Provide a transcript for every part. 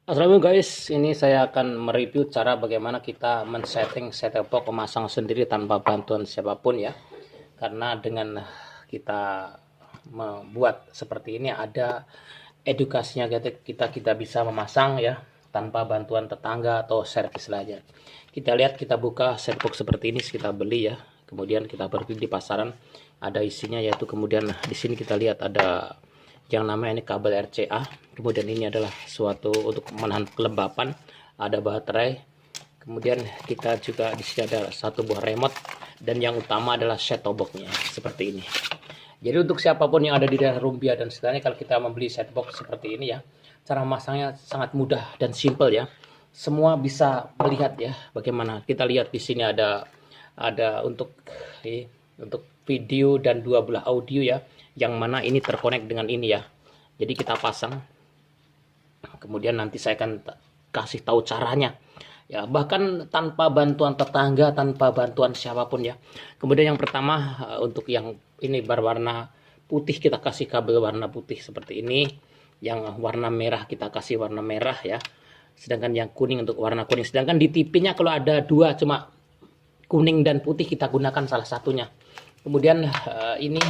Assalamualaikum guys, ini saya akan mereview cara bagaimana kita men-setting set-top box memasang sendiri tanpa bantuan siapapun ya. Karena dengan kita membuat seperti ini ada edukasinya, kita bisa memasang ya tanpa bantuan tetangga atau servis lainnya. Kita lihat, kita buka set box seperti ini, kita beli ya. Kemudian kita pergi di pasaran, ada isinya, yaitu kemudian di sini kita lihat ada yang namanya ini kabel RCA. Kemudian ini adalah suatu untuk menahan kelembapan, ada baterai. Kemudian kita juga di sini ada satu buah remote, dan yang utama adalah set-top box-nya seperti ini. Jadi untuk siapapun yang ada di daerah Rumbia dan sekitarnya, kalau kita membeli set box seperti ini ya, cara memasangnya sangat mudah dan simple ya. Semua bisa melihat ya bagaimana. Kita lihat di sini ada untuk video dan dua belah audio ya, yang mana ini terkonek dengan ini ya. Jadi kita pasang, kemudian nanti saya akan kasih tahu caranya ya, bahkan tanpa bantuan tetangga, tanpa bantuan siapapun ya. Kemudian yang pertama, untuk yang ini berwarna putih kita kasih kabel warna putih seperti ini, yang warna merah kita kasih warna merah ya, sedangkan yang kuning untuk warna kuning. Sedangkan di TV-nya kalau ada dua, cuma kuning dan putih, kita gunakan salah satunya. Kemudian ini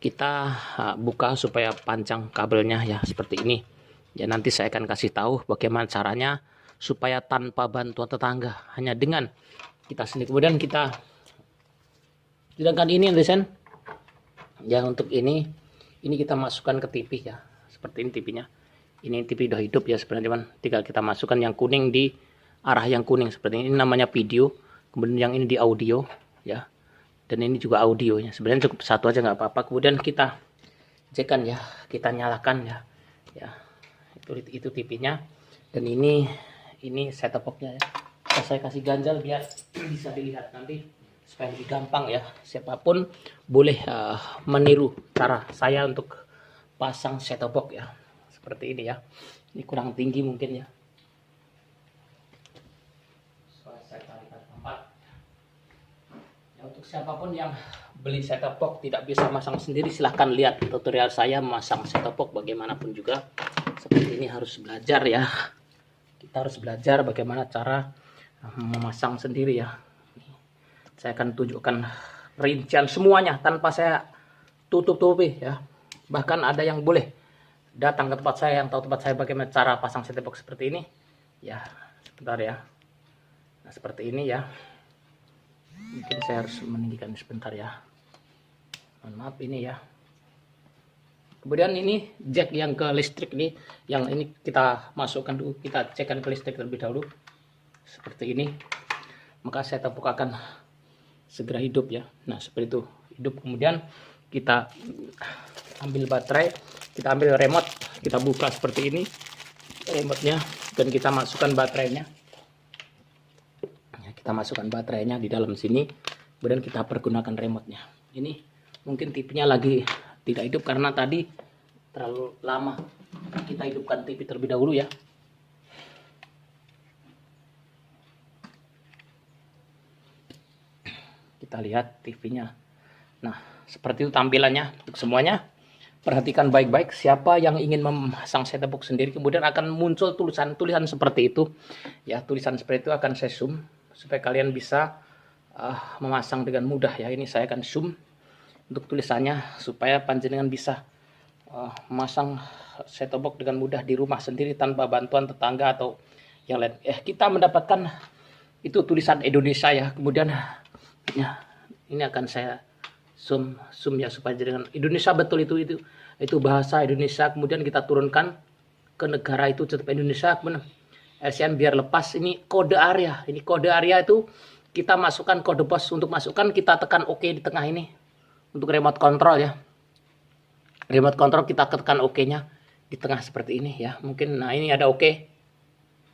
kita buka supaya panjang kabelnya ya, seperti ini ya. Nanti saya akan kasih tahu bagaimana caranya supaya tanpa bantuan tetangga, hanya dengan kita sendiri. Kemudian kita, sedangkan ini desain ya, untuk ini kita masukkan ke TV ya, seperti ini TV-nya. Ini TV udah hidup ya sebenarnya, cuman tinggal kita masukkan yang kuning di arah yang kuning seperti ini. Ini namanya video. Kemudian yang ini di audio ya, dan ini juga audionya. Sebenarnya cukup satu aja nggak apa-apa. Kemudian kita cekkan ya, kita nyalakan ya, itu TV-nya. Dan ini set-top box-nya ya. Saya kasih ganjal biar bisa dilihat nanti supaya lebih gampang ya. Siapapun boleh meniru cara saya untuk pasang set-top box ya, seperti ini ya. Ini kurang tinggi mungkin ya. Untuk siapapun yang beli set-top box tidak bisa masang sendiri, silahkan lihat tutorial saya memasang set-top box bagaimanapun juga. Seperti ini harus belajar ya. Kita harus belajar bagaimana cara memasang sendiri ya. Saya akan tunjukkan rincian semuanya tanpa saya tutup-tutupi ya. Bahkan ada yang boleh datang ke tempat saya, yang tahu tempat saya bagaimana cara pasang set-top box seperti ini. Ya, sebentar ya. Nah, seperti ini ya. Mungkin saya harus meninggikan sebentar ya, mohon maaf ini ya. Kemudian ini jack yang ke listrik nih, yang ini kita masukkan dulu, kita cekkan ke listrik terlebih dahulu seperti ini, maka saya box akan segera hidup ya. Nah seperti itu hidup. Kemudian kita ambil baterai, kita ambil remote, kita buka seperti ini remote-nya, dan kita masukkan baterainya. Kita masukkan baterainya di dalam sini, kemudian kita pergunakan remote-nya. Ini mungkin TV-nya lagi tidak hidup karena tadi terlalu lama. Kita hidupkan TV terlebih dahulu ya. Kita lihat TV-nya. Nah, seperti itu tampilannya untuk semuanya. Perhatikan baik-baik, siapa yang ingin memasang set-top box sendiri, kemudian akan muncul tulisan seperti itu ya. Tulisan seperti itu akan saya zoom supaya kalian bisa memasang dengan mudah ya. Ini saya akan zoom untuk tulisannya supaya panjenengan bisa memasang set-top box dengan mudah di rumah sendiri tanpa bantuan tetangga atau yang lain. Kita mendapatkan itu tulisan Indonesia ya. Kemudian ya, ini akan saya zoom ya supaya dengan Indonesia betul, itu bahasa Indonesia. Kemudian kita turunkan ke negara itu tetap Indonesia. Kemudian ASEAN biar lepas. Ini kode area. Ini kode area itu kita masukkan kode pos. Untuk masukkan kita tekan OK di tengah ini. Untuk remote control ya. Remote control kita tekan OK-nya di tengah seperti ini ya. Mungkin nah ini ada OK.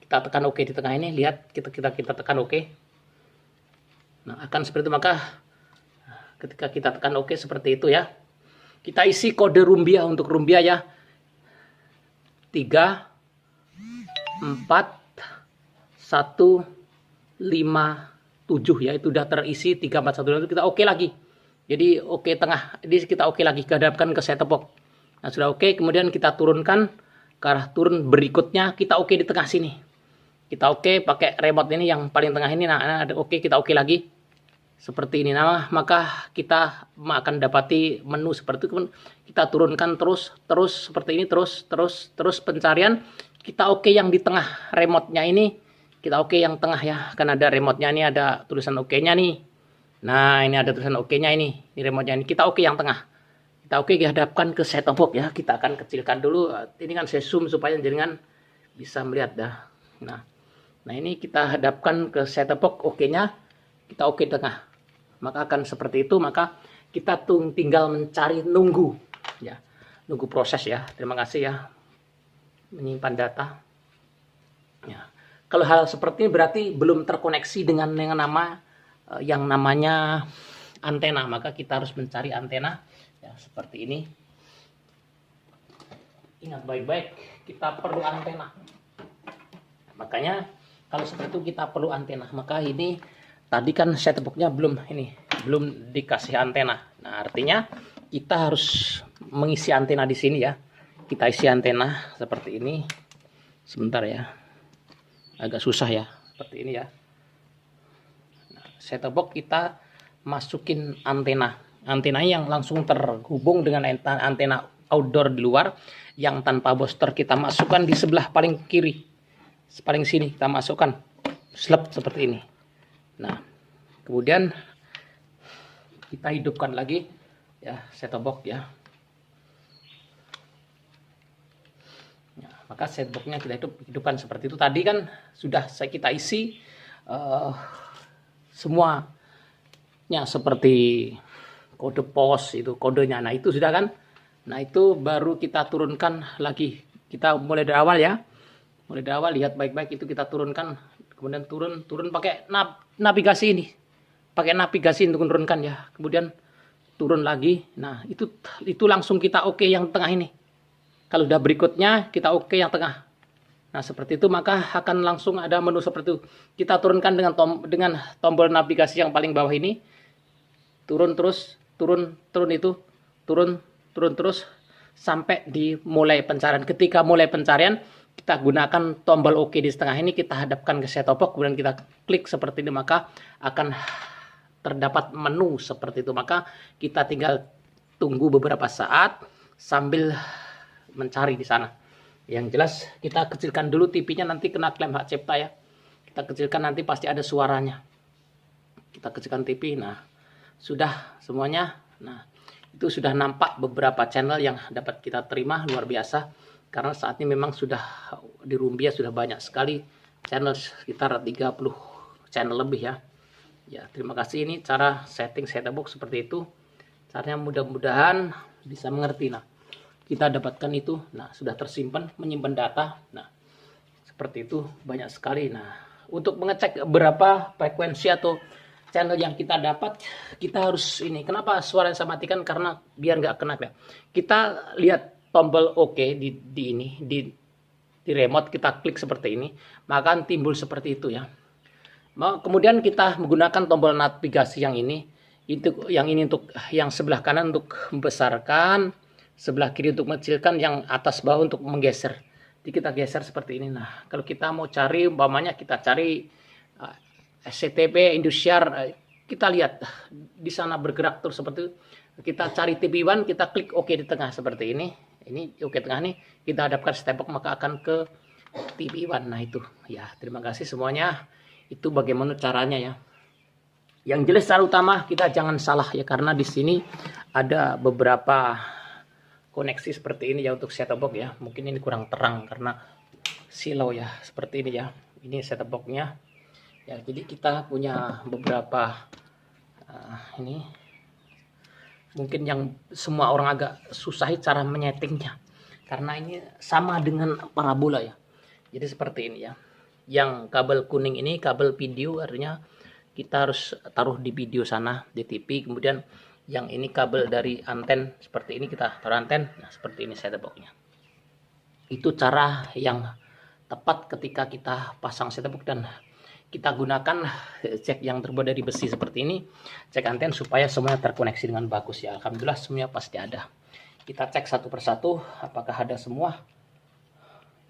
Kita tekan OK di tengah ini. Lihat kita tekan OK. Nah akan seperti itu. Maka ketika kita tekan OK seperti itu ya. Kita isi kode Rumbia untuk Rumbia ya. 3 4 1 5 7 ya, itu sudah terisi 3 4 1 2. Kita oke lagi. Jadi oke tengah. Jadi kita oke lagi, hadapkan ke set-top box. Nah, sudah oke, kemudian kita turunkan ke arah turun berikutnya kita oke di tengah sini. Kita oke pakai remote ini yang paling tengah ini. Nah, ada oke, kita oke lagi. Seperti ini. Nah, maka kita akan dapati menu seperti itu. Kita turunkan terus seperti ini, terus pencarian. Kita oke yang di tengah remote-nya ini. Kita oke yang tengah ya. Kan ada remote-nya ini, ada tulisan oke-nya nih. Nah, ini ada tulisan oke-nya ini. Ini remote-nya ini. Kita oke yang tengah. Kita oke dihadapkan ke set-top box ya. Kita akan kecilkan dulu. Ini kan saya zoom supaya jenengan bisa melihat dah. Nah ini kita hadapkan ke set-top box oke-nya. Kita oke tengah. Maka akan seperti itu. Maka kita tinggal mencari nunggu ya. Nunggu proses ya. Terima kasih ya. Menyimpan data. Ya. Kalau hal seperti ini berarti belum terkoneksi dengan yang namanya antena. Maka kita harus mencari antena ya, seperti ini. Ingat baik-baik, kita perlu antena. Makanya kalau seperti itu kita perlu antena. Maka ini tadi kan set-top box-nya belum dikasih antena. Nah, artinya kita harus mengisi antena di sini ya. Kita isi antena seperti ini. Sebentar ya. Agak susah ya, seperti ini ya. Nah, set-top box kita masukin antena. Antena yang langsung terhubung dengan antena outdoor di luar yang tanpa booster. Kita masukkan di sebelah paling kiri, paling sini kita masukkan slap seperti ini. Nah, kemudian kita hidupkan lagi ya set-top box ya. Maka set box-nya kita hidupkan seperti itu. Tadi kan sudah kita isi semuanya seperti kode pos itu kodenya. Nah itu sudah kan. Nah itu baru kita turunkan lagi. Kita mulai dari awal ya. Mulai dari awal lihat baik-baik itu kita turunkan. Kemudian turun pakai navigasi ini. Pakai navigasi untuk menurunkan ya. Kemudian turun lagi. Nah itu langsung kita oke yang tengah ini. Kalau udah berikutnya kita oke yang tengah. Nah seperti itu maka akan langsung ada menu seperti itu. Kita turunkan dengan tombol navigasi yang paling bawah ini. Turun terus, turun terus sampai di mulai pencarian. Ketika mulai pencarian kita gunakan tombol oke di tengah ini. Kita hadapkan ke set-top box. Kemudian kita klik seperti ini. Maka akan terdapat menu seperti itu. Maka kita tinggal tunggu beberapa saat sambil mencari di sana. Yang jelas kita kecilkan dulu TV-nya, nanti kena klaim hak cipta ya. Kita kecilkan nanti pasti ada suaranya. Kita kecilkan TV. Nah, sudah semuanya. Nah, itu sudah nampak beberapa channel yang dapat kita terima, luar biasa. Karena saat ini memang sudah di Rumbia sudah banyak sekali channel, sekitar 30 channel lebih ya. Ya, terima kasih. Ini cara setting set-top box seperti itu. Caranya mudah-mudahan bisa mengerti. Nah, kita dapatkan itu. Nah, sudah tersimpan, menyimpan data. Nah, seperti itu banyak sekali. Nah, untuk mengecek berapa frekuensi atau channel yang kita dapat, kita harus ini. Kenapa suara saya matikan? Karena biar nggak kena ya. Kita lihat tombol oke di remote, kita klik seperti ini, maka timbul seperti itu ya. Kemudian kita menggunakan tombol navigasi yang ini. Yang ini untuk yang sebelah kanan untuk membesarkan, sebelah kiri untuk mengecilkan, yang atas bawah untuk menggeser. Jadi kita geser seperti ini. Nah, kalau kita mau cari, umpamanya kita cari SCTV Indosiar, kita lihat di sana bergerak terus seperti itu. Kita cari TV One, kita klik oke di tengah seperti ini. Ini oke tengah nih, kita hadapkan set-top box maka akan ke TV One. Nah itu ya, terima kasih semuanya. Itu bagaimana caranya ya. Yang jelas secara utama kita jangan salah ya, karena di sini ada beberapa koneksi seperti ini ya untuk set-top box ya. Mungkin ini kurang terang karena silau ya, seperti ini ya. Ini set-top box-nya ya. Jadi kita punya beberapa ini mungkin yang semua orang agak susah cara menyetingnya, karena ini sama dengan parabola ya. Jadi seperti ini ya. Yang kabel kuning ini kabel video, artinya kita harus taruh di video sana di TV. Kemudian yang ini kabel dari anten seperti ini, kita taruh anten. Nah seperti ini set-top box-nya. Itu cara yang tepat ketika kita pasang set-top box, dan kita gunakan cek yang terbuat dari besi seperti ini, cek anten supaya semuanya terkoneksi dengan bagus ya. Alhamdulillah semuanya pasti ada. Kita cek satu persatu apakah ada semua.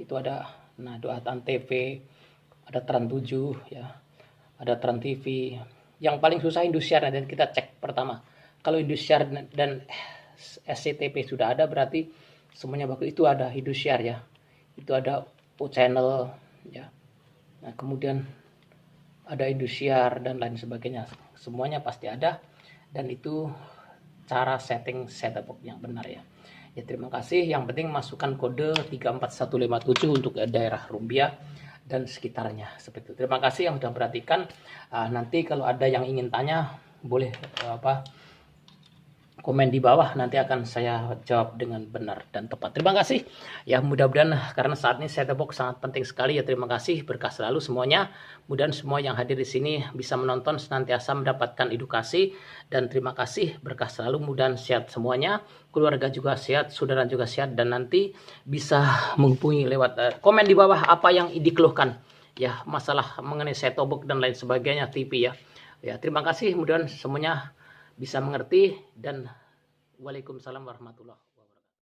itu ada Doa Antv, ada Trans 7 ya, ada Trans TV. Yang paling susah Indosiar, dan kita cek pertama. Kalau Indosiar dan SCTV sudah ada, berarti semuanya bagus. Itu ada Indosiar ya, itu ada O Channel ya. Nah, kemudian ada Indosiar dan lain sebagainya, semuanya pasti ada, dan itu cara setting set-top box yang benar ya. Ya, terima kasih. Yang penting masukkan kode 34157 untuk daerah Rumbia dan sekitarnya seperti itu. Terima kasih yang sudah perhatikan. Nanti kalau ada yang ingin tanya boleh komen di bawah, nanti akan saya jawab dengan benar dan tepat. Terima kasih ya, mudah-mudahan karena saat ini set-top box sangat penting sekali ya. Terima kasih, berkah selalu semuanya. Mudah-mudahan semua yang hadir di sini bisa menonton senantiasa mendapatkan edukasi, dan terima kasih, berkah selalu. Mudah-mudahan sehat semuanya, keluarga juga sehat, saudara juga sehat, dan nanti bisa menghubungi lewat komen di bawah apa yang dikeluhkan ya, masalah mengenai set-top box dan lain sebagainya, TV ya. Ya, terima kasih, mudah-mudahan semuanya bisa mengerti, dan waalaikumsalam warahmatullahi wabarakatuh.